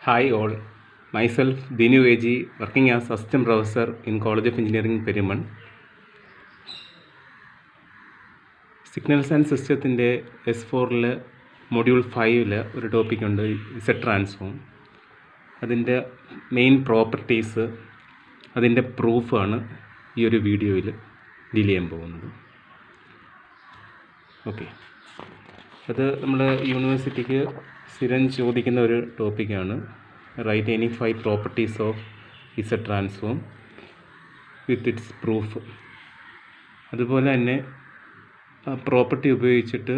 Hi all, myself Dinu AG, working as Assistant Professor in College of Engineering, Periman. Signals and സിസ്റ്റത്തിൻ്റെ S4 module 5 ഒരു ടോപ്പിക്കുണ്ട് Z transform. അതിൻ്റെ main properties, അതിൻ്റെ പ്രൂഫാണ് ഈ ഒരു വീഡിയോയിൽ deal ചെയ്യാൻ പോകുന്നത്. ഓക്കെ, അത് നമ്മൾ യൂണിവേഴ്സിറ്റിക്ക് സ്ഥിരം ചോദിക്കുന്ന ഒരു ടോപ്പിക്കാണ്. Write any 5 properties of Z transform with its proof. അതുപോലെ തന്നെ പ്രോപ്പർട്ടി ഉപയോഗിച്ചിട്ട്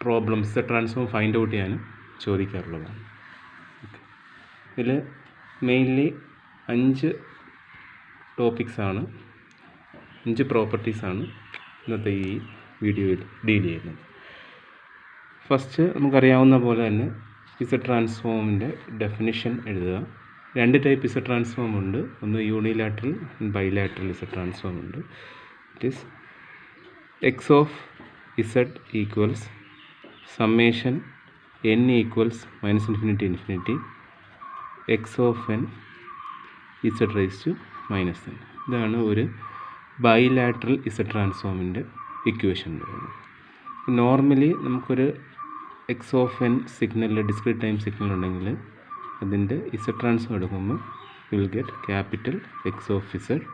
problems Z transform find out ചെയ്യാനും ചോദിക്കാറുള്ളതാണ്. ഇതിൽ മെയിൻലി 5 ടോപ്പിക്സാണ്, 5 പ്രോപ്പർട്ടീസാണ് ഇന്നത്തെ ഈ വീഡിയോയിൽ ഡീൽ ചെയ്യുന്നത്. ഫസ്റ്റ് നമുക്കറിയാവുന്ന പോലെ തന്നെ ഇസഡ് ട്രാൻസ്ഫോമിൻ്റെ ഡെഫിനിഷൻ എഴുതുക. 2 ടൈപ്പ് ഇസഡ് ട്രാൻസ്ഫോം ഉണ്ട്. ഒന്ന് യൂണിലാറ്ററൽ, ബൈലാറ്ററൽ ഇസഡ് ട്രാൻസ്ഫോം ഉണ്ട്. It is X of Z equals summation n equals -∞ X of n Z raise to -n. ഇതാണ് ഒരു ബൈലാറ്ററൽ ഇസഡ് ട്രാൻസ്ഫോമിൻ്റെ ഇക്വേഷൻ പറയുന്നത്. നോർമലി നമുക്കൊരു X of n signal, discrete time signal ഉണ്ടെങ്കിൽ അതിൻ്റെ Z transform എടുക്കുമ്പോൾ you will get capital X of Z.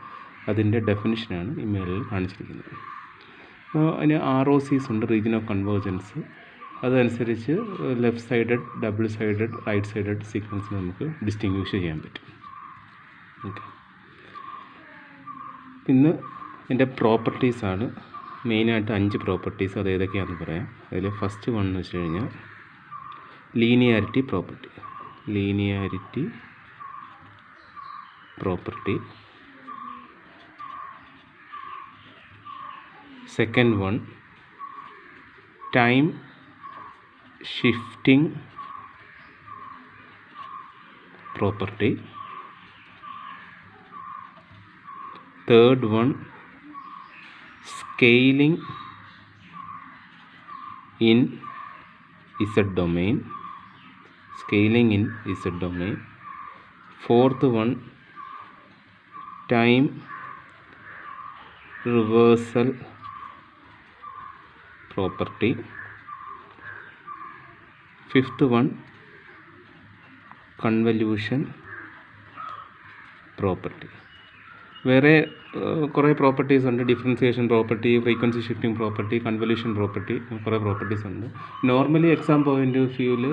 അതിൻ്റെ ഡെഫിനിഷനാണ് ഈ മേളിൽ കാണിച്ചിരിക്കുന്നത്. അപ്പോൾ അതിന് ROCs ഉണ്ട്, റീജിയൻ ഓഫ് കൺവേർജൻസ്. അതനുസരിച്ച് left sided, double sided, right sided signals നമുക്ക് ഡിസ്റ്റിങ്വിഷ് ചെയ്യാൻ പറ്റും. ഓക്കെ, ഇന്ന് എൻ്റെ പ്രോപ്പർട്ടീസാണ് മെയിനായിട്ട് 5 പ്രോപ്പർട്ടീസ്. അത് ഏതൊക്കെയാണെന്ന് പറയാം. അതിൽ ഫസ്റ്റ് വൺ എന്ന് വെച്ച് കഴിഞ്ഞാൽ linearity property. Linearity property. Second one time shifting property. Third one scaling in Z domain. Scaling in Z domain. Fourth one time reversal property. Fifth one convolution property. വേറെ കുറേ properties ഉണ്ട്. Differentiation property, frequency shifting property, convolution property, കുറേ properties ഉണ്ട്. Normally exam point of വ്യൂവിൽ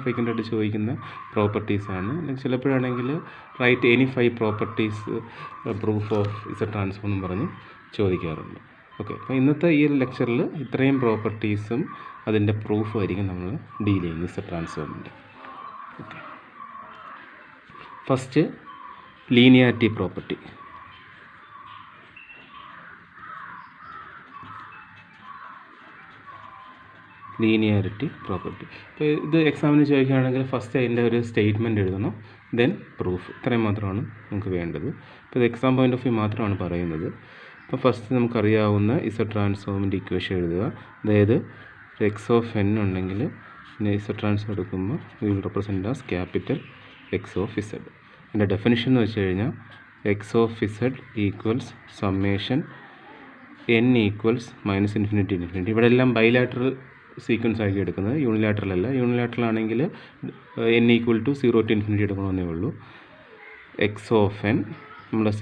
frequent ആയിട്ട് ചോദിക്കുന്ന പ്രോപ്പർട്ടീസാണ്. ചിലപ്പോഴാണെങ്കിൽ write any 5 properties proof of Z transform എന്ന് പറഞ്ഞ് ചോദിക്കാറുണ്ട്. ഓക്കെ, അപ്പോൾ ഇന്നത്തെ ഈ ലെക്ചറിൽ ഇത്രയും പ്രോപ്പർട്ടീസും അതിൻ്റെ പ്രൂഫും ആയിരിക്കും നമ്മൾ ഡീൽ ചെയ്യുന്നത് ഇസഡ് ട്രാൻസ്ഫോമിൻ്റെ. Okay, first linearity property. Linearity property. ഇപ്പോൾ ഇത് എക്സാമിന് ചോദിക്കുകയാണെങ്കിൽ ഫസ്റ്റ് അതിൻ്റെ ഒരു സ്റ്റേറ്റ്മെൻറ്റ് എഴുതണം, ദെൻ പ്രൂഫ്. ഇത്രയും മാത്രമാണ് നമുക്ക് വേണ്ടത്. ഇപ്പോൾ ഇത് എക്സാം പോയിൻ്റ് ഓഫ് വ്യൂ മാത്രമാണ് പറയുന്നത്. അപ്പോൾ ഫസ്റ്റ് നമുക്കറിയാവുന്ന ഇസഡ് ട്രാൻസ്ഫോമിൻ്റെ ഇക്വേഷൻ എഴുതുക. അതായത് എക്സ് ഓഫ് n ഉണ്ടെങ്കിൽ പിന്നെ ഇസഡ് ട്രാൻസ്ഫോം എടുക്കുമ്പോൾ we will represent as capital X of Z. അതിൻ്റെ ഡെഫിനിഷൻ എന്ന് വെച്ച് കഴിഞ്ഞാൽ X of Z equals summation n equals -∞. ഇവിടെ എല്ലാം ബൈലാറ്ററൽ സീക്വൻസ് ആക്കി എടുക്കുന്നത്, യൂണിലാറ്ററൽ അല്ല. യൂണിലാറ്ററൽ ആണെങ്കിൽ n ഈക്വൽ ടു 0 to ∞ എടുക്കണമെന്നേ ഉള്ളൂ. എക്സ് ഓഫ് n നമ്മുടെ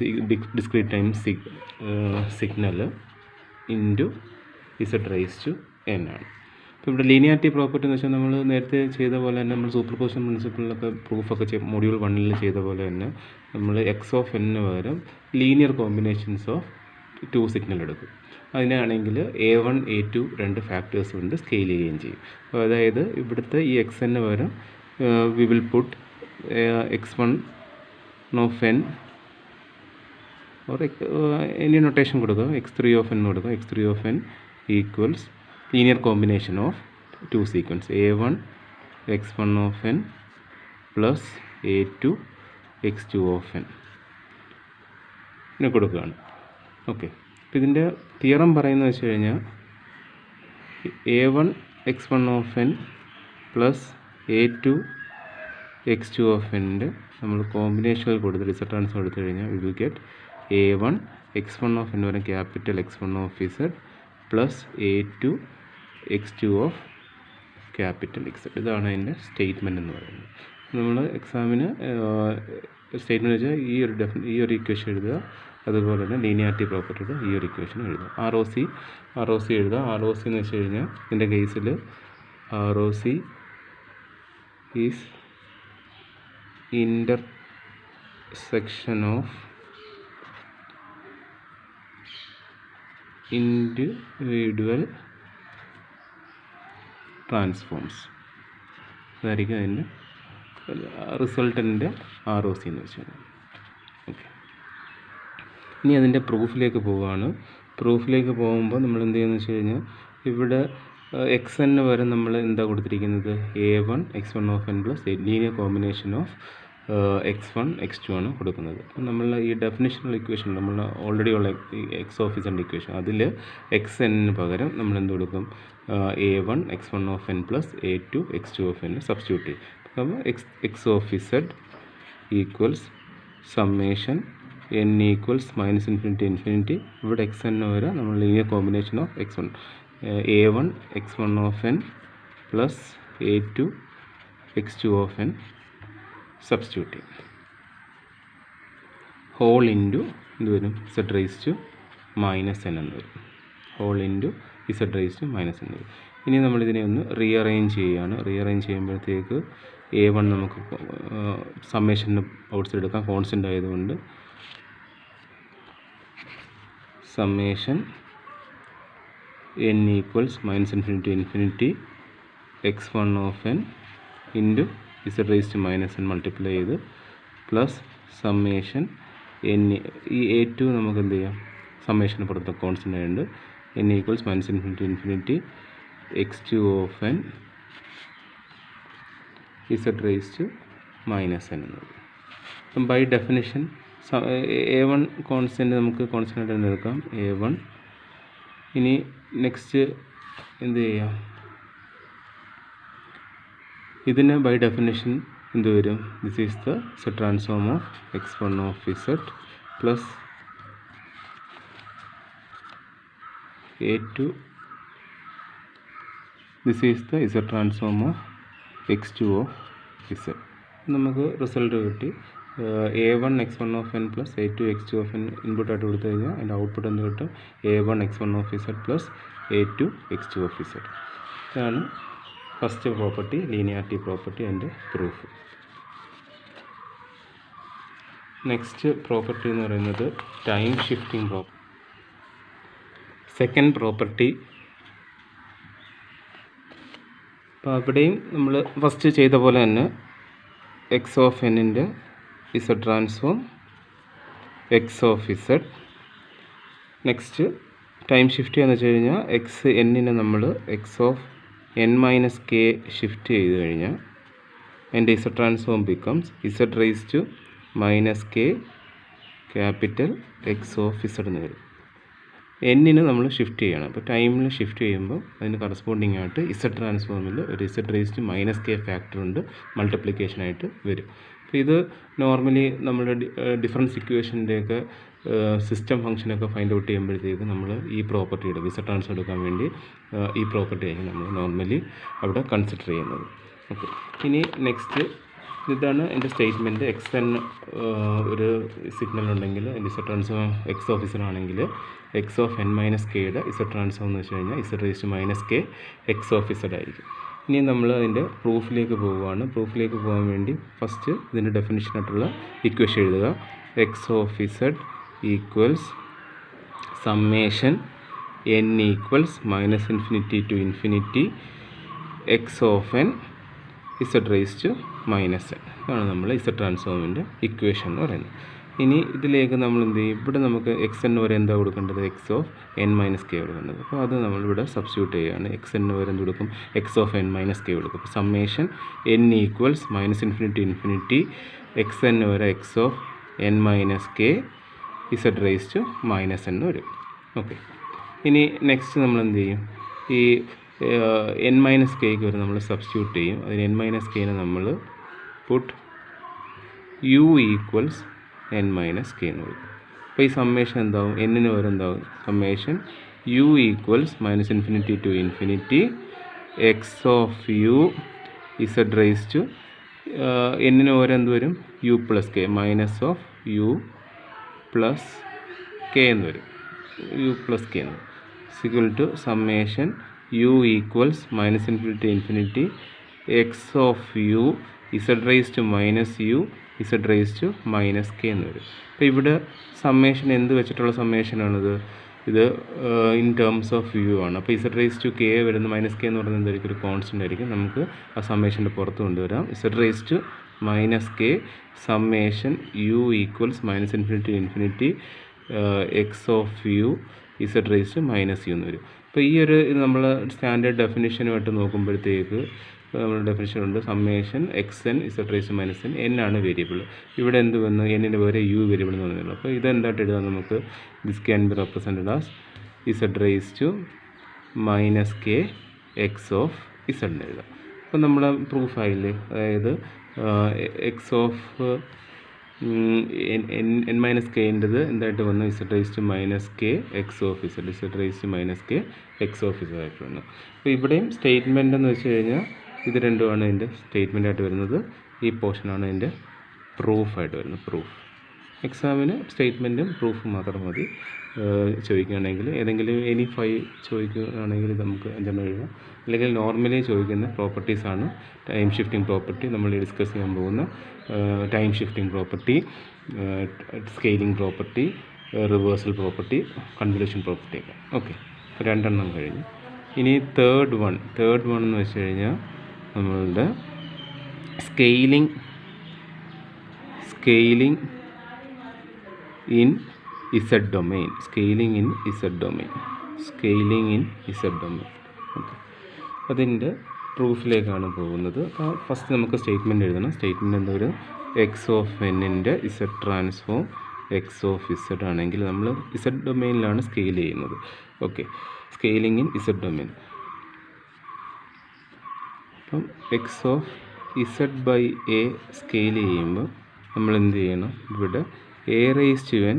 discrete time signal into Z raise to n ആണ്. അപ്പോൾ ഇവിടെ ലീനിയാരിറ്റി പ്രോപ്പർട്ടി എന്ന് വെച്ചാൽ നമ്മൾ നേരത്തെ ചെയ്ത പോലെ തന്നെ നമ്മൾ സൂപ്പർപോസിഷൻ പ്രിൻസിപ്പിളിലൊക്കെ പ്രൂഫൊക്കെ മൊഡ്യൂൾ 1 ചെയ്ത പോലെ തന്നെ നമ്മൾ എക്സ് ഓഫ് n പകരം ലീനിയർ കോമ്പിനേഷൻസ് ഓഫ് 2 സിഗ്നൽ എടുക്കും. അതിനാണെങ്കിൽ A1 A2 2 ഫാക്ടേഴ്സ് കൊണ്ട് സ്കെയിൽ ചെയ്യുകയും ചെയ്യും. അപ്പോൾ അതായത് ഇവിടുത്തെ ഈ xn പകരം we will put x1 of n or any notation കൊടുക്കുക, x3 ഓഫ് n കൊടുക്കുക. x3 of n equals linear combination of 2 sequence A1 x1 of n plus A2 x2 of n കൊടുക്കുകയാണ്. ഓക്കെ, അപ്പോൾ ഇതിൻ്റെ theorem പറയുന്നത് വെച്ച് കഴിഞ്ഞാൽ A1 x1 of n plus A2 x2 of എൻ്റെ നമ്മൾ കോമ്പിനേഷനിൽ കൊടുത്ത് ഇസഡ് ട്രാൻസ്ഫോം എടുത്തു കഴിഞ്ഞാൽ we will get a1 x1 of എന്ന് പറയുന്നത് capital x1 of Z plus a2 x2 of capital Z. ഇതാണ് അതിൻ്റെ സ്റ്റേറ്റ്മെൻറ്റ് എന്ന് പറയുന്നത്. നമ്മൾ എക്സാമിന് സ്റ്റേറ്റ്മെൻറ്റ് വെച്ചാൽ ഈ ഒരു ഇക്വേഷൻ എഴുതുക, അതുപോലെ തന്നെ ലീനിയാരിറ്റി പ്രോപ്പർട്ടിയുടെ ഈ ഒരു ഇക്വേഷൻ എഴുതുക. ആർ ഒ സി എഴുതുക. ആർ ഒ സി എന്ന് വെച്ച് കഴിഞ്ഞാൽ ഇതിൻ്റെ കേസിൽ R O C is intersection of individual transforms. അതായിരിക്കും അതിൻ്റെ റിസൾട്ടൻ്റെ ആർ ഒ സി എന്ന് വെച്ച് കഴിഞ്ഞാൽ. ഓക്കെ, ഇനി അതിൻ്റെ പ്രൂഫിലേക്ക് പോവുകയാണ്. പ്രൂഫിലേക്ക് പോകുമ്പോൾ നമ്മൾ എന്ത് ചെയ്യുന്നത് വെച്ച് കഴിഞ്ഞാൽ ഇവിടെ എക്സ് എൻ വരെ നമ്മൾ എന്താ കൊടുത്തിരിക്കുന്നത്, a1 x1 of n plus linear combination of x1 x2 ആണ് കൊടുക്കുന്നത്. നമ്മൾ ഈ ഡെഫിനിഷണൽ ഇക്വേഷൻ നമ്മൾ ഓൾറെഡി ഉള്ള എക്സ് ഓഫ് ഇസഡ് ഇക്വേഷൻ, അതിൽ എക്സ് എന്നിന് പകരം നമ്മൾ എന്ത് കൊടുക്കും, a1 x1 of n plus a2 x2 of n substitute ചെയ്യും. അപ്പോൾ X of Z equals summation n equals minus infinity. ഇവിടെ എക്സ് എൻ വരെ നമ്മൾ linear combination of x1 a1 x1 of n plus a2 x2 of n substitute ചെയ്യും. Whole into എന്ത് വരും, Z raise to minus n എന്ന് വരും. Whole into Z raise to minus n വരും. ഇനി നമ്മളിതിനെ ഒന്ന് റീഅറേഞ്ച് ചെയ്യുകയാണ്. റീഅറേഞ്ച് ചെയ്യുമ്പോഴത്തേക്ക് a1 നമുക്ക് സമ്മേഷന് ഔട്ട്സൈഡ് എടുക്കാം, കോൺസ്റ്റൻ്റ് ആയതുകൊണ്ട് summation n equals minus infinity x1 of n into Z raise to minus n multiply ചെയ്ത് പ്ലസ് സമ്മേഷൻ n. ഈ a2 നമുക്ക് എന്ത് ചെയ്യാം, സമ്മേഷന് പുറത്ത് കോൺസ്റ്റൻ്റ് ആയതുകൊണ്ട് n equals minus infinity x2 of n Z raise to minus n എന്നത്. അപ്പം by definition a1 constant നമുക്ക് കോൺസ്റ്റൻ്റ് ആയിട്ട് എടുക്കാം, a1. ഇനി നെക്സ്റ്റ് എന്ത് ചെയ്യാം, ഇതിന് ബൈ ഡെഫിനിഷൻ എന്ത് വരും, this is the Z transform of x1 of Z plus a2, this is the Z transform of x2 of Z. നമുക്ക് റിസൾട്ട് കിട്ടി. a1 x1 of n plus a2 x2 of n ഇൻപുട്ടായിട്ട് കൊടുത്തു കഴിഞ്ഞാൽ അതിൻ്റെ output എന്ത് കിട്ടും, a1 x1 of Z plus a2 x2 of Z. ഇതാണ് first property, linearity property അതിൻ്റെ proof. Next property എന്ന് പറയുന്നത് time shifting property. Second property, അപ്പോൾ അവിടെയും നമ്മൾ ഫസ്റ്റ് ചെയ്ത പോലെ തന്നെ എക്സ് ഓഫ് എന്നിൻ്റെ Z transform X of Z. Next time shift ചെയ്യാന്ന് വെച്ച് കഴിഞ്ഞാൽ എക്സ് എന്നിനെ നമ്മൾ X of n minus K shift ചെയ്ത് കഴിഞ്ഞാൽ എൻ്റെ Z transform becomes Z raise to minus K capital X of Z എന്ന് വരും. എന്നിന് നമ്മൾ ഷിഫ്റ്റ് ചെയ്യണം. അപ്പോൾ ടൈമിൽ ഷിഫ്റ്റ് ചെയ്യുമ്പോൾ അതിന് കറസ്പോണ്ടിങ് ആയിട്ട് ഇസഡ് ട്രാൻസ്ഫോമിൽ ഒരു Z raise to minus K factor ഉണ്ട്, മൾട്ടിപ്ലിക്കേഷനായിട്ട് വരും. അപ്പോൾ ഇത് നോർമലി നമ്മുടെ ഡിഫറൻസ് ഇക്വേഷൻ്റെയൊക്കെ സിസ്റ്റം ഫംഗ്ഷനൊക്കെ ഫൈൻഡ് ഔട്ട് ചെയ്യുമ്പോഴത്തേക്ക് നമ്മൾ ഈ പ്രോപ്പർട്ടി എടുക്കും, ഇസഡ് ട്രാൻസ്ഫോം എടുക്കാൻ വേണ്ടി ഈ പ്രോപ്പർട്ടി ആയിരിക്കും നമ്മൾ നോർമലി അവിടെ കൺസിഡർ ചെയ്യുന്നത്. ഓക്കെ, ഇനി നെക്സ്റ്റ് ഇതാണ് എൻ്റെ സ്റ്റേറ്റ്മെൻറ്റ്. എക്സ് എൻ ഒരു സിഗ്നൽ ഉണ്ടെങ്കിൽ എൻ്റെ Z transform X of Z ആണെങ്കിൽ എക്സ് ഓഫ് n മൈനസ് കെയുടെ ഇസഡ് ട്രാൻസ്ഫോം എന്ന് വെച്ച് കഴിഞ്ഞാൽ Z raise to minus K X of Z ആയിരിക്കും. ഇനി നമ്മൾ അതിൻ്റെ പ്രൂഫിലേക്ക് പോവുകയാണ്. പ്രൂഫിലേക്ക് പോകാൻ വേണ്ടി ഫസ്റ്റ് ഇതിൻ്റെ ഡെഫിനിഷനായിട്ടുള്ള ഇക്വേഷൻ എഴുതുക. X of Z equals summation n equals minus infinity to infinity X of n Z raise to minus n. ഇതാണ് നമ്മൾ ഇസഡ് ട്രാൻസ്ഫോമിൻ്റെ ഇക്വേഷൻ എന്ന് പറയുന്നത്. ഇനി ഇതിലേക്ക് നമ്മൾ എന്ത് ചെയ്യും, ഇവിടെ നമുക്ക് എക്സ് എൻ വരെ എന്താ കൊടുക്കേണ്ടത്, X of n minus K കൊടുക്കേണ്ടത്. അപ്പോൾ അത് നമ്മളിവിടെ സബ്സ്റ്റിറ്റ്യൂട്ട് ചെയ്യുകയാണ്. എക്സ് എൻ വരെ എന്ത് കൊടുക്കും, X of n minus K കൊടുക്കും. അപ്പോൾ summation n equals minus infinity X N വരെ X of n minus K Z raise to minus n വരും. ഓക്കെ, ഇനി നെക്സ്റ്റ് നമ്മൾ എന്ത് ചെയ്യും, ഈ n മൈനസ് കെക്ക് വരെ നമ്മൾ സബ്സ്റ്റിറ്റ്യൂട്ട് ചെയ്യും. അതിന് n മൈനസ് കെനെ നമ്മൾ put U equals N minus K എന്ന് കൊടുക്കും. അപ്പോൾ ഈ സമ്മേഷൻ എന്താവും? എന്നിന് വരെ എന്താവും? Summation U equals minus infinity to infinity X of U Z raise to എന്നിന് വരെ എന്ത് വരും? U plus K minus of U plus K എന്ന് വരും. യു പ്ലസ് കെ എന്ന് equal to summation U equals minus infinity infinity X of U Z raise to minus U Z raise to minus K എന്ന് വരും. അപ്പോൾ ഇവിടെ summation എന്ത് വെച്ചിട്ടുള്ള സമ്മേഷനാണിത്? ഇത് ഇൻ ടേംസ് ഓഫ് യു ആണ്. അപ്പോൾ ഇസഡ് റൈസ് ടു കെ വരുന്ന മൈനസ് കെ എന്ന് പറയുന്നത് എന്തായിരിക്കും? ഒരു കോൺസ്റ്റൻ്റ് ആയിരിക്കും. നമുക്ക് ആ സമ്മേഷൻ്റെ പുറത്ത് കൊണ്ടുവരാം. Z raise to minus K summation U equals minus infinity infinity X of U Z raise to minus U എന്ന് വരും. അപ്പോൾ ഈ ഒരു ഇത് നമ്മൾ സ്റ്റാൻഡേർഡ് ഡെഫിനിഷനുമായിട്ട് നോക്കുമ്പോഴത്തേക്ക് നമ്മൾ ഡെഫിനിഷൻ ഉണ്ട്. Summation X N Z raise to minus N, N ആണ് വേരിയബിൾ. ഇവിടെ എന്ത് വന്നു? എന്നിൻ്റെ പകരം യു വേരിയബിൾ എന്ന് പറഞ്ഞുള്ളൂ. അപ്പോൾ ഇതെന്തായിട്ട് എഴുതാം നമുക്ക്? This can be represented as Z raise to minus K X of Z എന്ന് എഴുതാം. അപ്പോൾ നമ്മുടെ പ്രൂഫായില്ലേ? അതായത് എക്സ് ഓഫ് എൻ മൈനസ് കെൻ്റെത് എന്തായിട്ട് വന്നു? Z raise to minus K X of Z, Z raise to minus K X of Z ആയിട്ട് വന്നു. അപ്പോൾ ഇവിടെയും സ്റ്റേറ്റ്മെൻ്റ് എന്ന് വെച്ച് കഴിഞ്ഞാൽ ഇത് രണ്ടുമാണ് ഇതിൻ്റെ സ്റ്റേറ്റ്മെൻറ്റായിട്ട് വരുന്നത്. ഈ പോർഷനാണ് ഇതിൻ്റെ പ്രൂഫായിട്ട് വരുന്നത്. പ്രൂഫ് എക്സാമിന് സ്റ്റേറ്റ്മെൻറ്റും പ്രൂഫും മാത്രം മതി. ചോദിക്കുകയാണെങ്കിൽ ഏതെങ്കിലും എനി 5 ചോദിക്കുകയാണെങ്കിൽ നമുക്ക് എന്താണ് എഴുതാം. അല്ലെങ്കിൽ നോർമലി ചോദിക്കുന്ന പ്രോപ്പർട്ടീസാണ് ടൈം ഷിഫ്റ്റിംഗ് പ്രോപ്പർട്ടി, നമ്മൾ ഡിസ്കസ് ചെയ്യാൻ പോകുന്ന time shifting property, scaling property, reversal property, convolution property ഒക്കെ. ഓക്കെ, അപ്പോൾ 2 എണ്ണം കഴിഞ്ഞു. ഇനി തേർഡ് വൺ എന്ന് വെച്ച് കഴിഞ്ഞാൽ നമ്മളുടെ scaling in Z domain. Okay, അതിൻ്റെ പ്രൂഫിലേക്കാണ് പോകുന്നത്. അപ്പോൾ ഫസ്റ്റ് നമുക്ക് സ്റ്റേറ്റ്മെൻറ്റ് എഴുതണം. സ്റ്റേറ്റ്മെൻറ്റ് എന്താ? ഒരു എക്സ് ഓഫ് എന്നിൻ്റെ Z transform X of Z ആണെങ്കിൽ നമ്മൾ ഇസഡ് ഡൊമെയിനിലാണ് സ്കെയിൽ ചെയ്യുന്നത്. ഓക്കെ, സ്കെയിലിംഗ് ഇൻ ഇസഡ് ഡൊമെയിൻ. അപ്പം X of Z by A scale ചെയ്യുമ്പോൾ നമ്മൾ എന്ത് ചെയ്യണം? ഇവിടെ A raise to N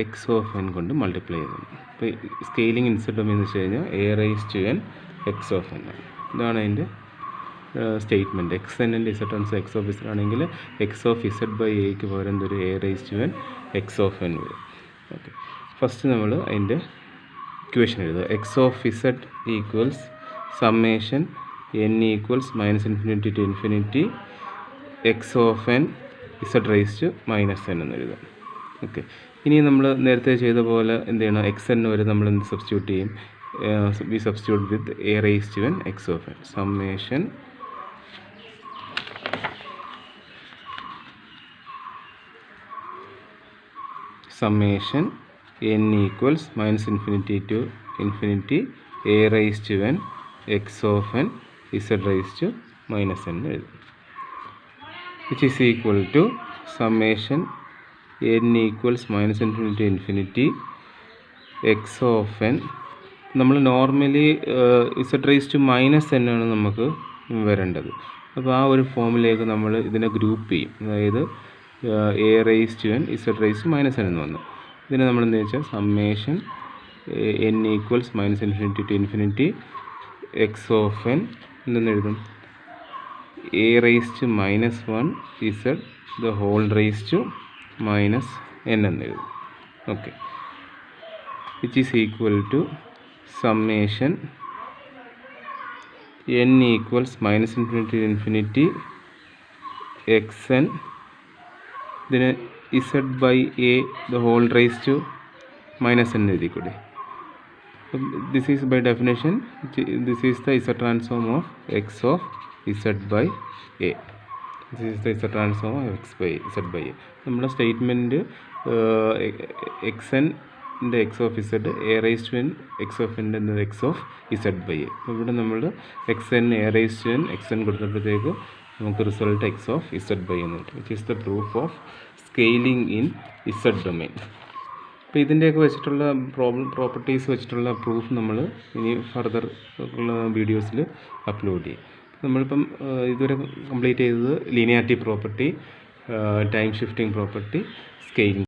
X of N കൊണ്ട് മൾട്ടിപ്ലൈ ചെയ്യണം. അപ്പോൾ സ്കെയിലിംഗ് ഇൻ ഇസഡ് ഡൊമെയിൻ എന്ന് വെച്ച് കഴിഞ്ഞാൽ A raise to N X of N ആണ്. ഇതാണ് അതിൻ്റെ സ്റ്റേറ്റ്മെൻറ്റ്. എക്സ് എന്നിൻ്റെ Z trans X of Z ആണെങ്കിൽ എക്സ് ഓഫ് ഇസഡ് ബൈ എക്ക് പകരം എന്തൊരു A raise to N X of N വരും. ഓക്കെ, ഫസ്റ്റ് നമ്മൾ അതിൻ്റെ ഇക്വേഷൻ എഴുതുക. X of Z equals summation N equals minus infinity to infinity X of N Z raise to minus N എന്ന് എഴുതാം. Okay, ഇനി നമ്മൾ നേരത്തെ ചെയ്ത പോലെ എന്ത് ചെയ്യണം? എക്സ് എൻ വരെ നമ്മൾ എന്ത് സബ്സ്റ്റിറ്റ്യൂട്ട് ചെയ്യും? We substitute with A raise to N X of N. Summation n equals minus infinity to infinity A raise to N X of N Z raise to minus N എഴുതും. Which is equal to summation n equals minus infinity infinity X of N. നമ്മൾ normally Z raise to minus N ആണ് നമുക്ക് വരേണ്ടത്. അപ്പോൾ ആ ഒരു ഫോമിലേക്ക് നമ്മൾ ഇതിനെ ഗ്രൂപ്പ് ചെയ്യും. അതായത് A raise to N Z raise to minus N എന്ന് വന്നു. ഇതിനെ നമ്മൾ എന്താ വെച്ചാൽ summation n equals minus infinity to infinity X of N എന്തെന്ന് എഴുതും? A raise to minus 1 Z the whole raise to minus N എന്ന് എഴുതും. Okay, which is equal to summation n equals minus infinity to infinity X N. ഇതിന് Z by A the whole raise to minus N എഴുതിക്കൂടെ? This is by definition this is the Z transform of X of Z by A. This is the Z transform of X by Z by A. നമ്മുടെ statement X എൻ്റെ X of Z A raise to N X of എൻ്റെ എന്നത് X of Z by A. അപ്പോൾ ഇവിടെ നമ്മൾ X N A raise to N X N കൊടുത്തപ്പോഴത്തേക്ക് നമുക്ക് result X of Z by എന്ന് കിട്ടും. Which is the proof of scaling in Z domain. അപ്പോൾ ഇതിൻ്റെയൊക്കെ വെച്ചിട്ടുള്ള പ്രോപ്പർട്ടീസ് വെച്ചിട്ടുള്ള പ്രൂഫ് നമ്മൾ ഇനി ഫർദർ ഉള്ള വീഡിയോസിൽ അപ്ലോഡ് ചെയ്യും. നമ്മളിപ്പം ഇതുവരെ കംപ്ലീറ്റ് ചെയ്തത് linearity property, time shifting property, scaling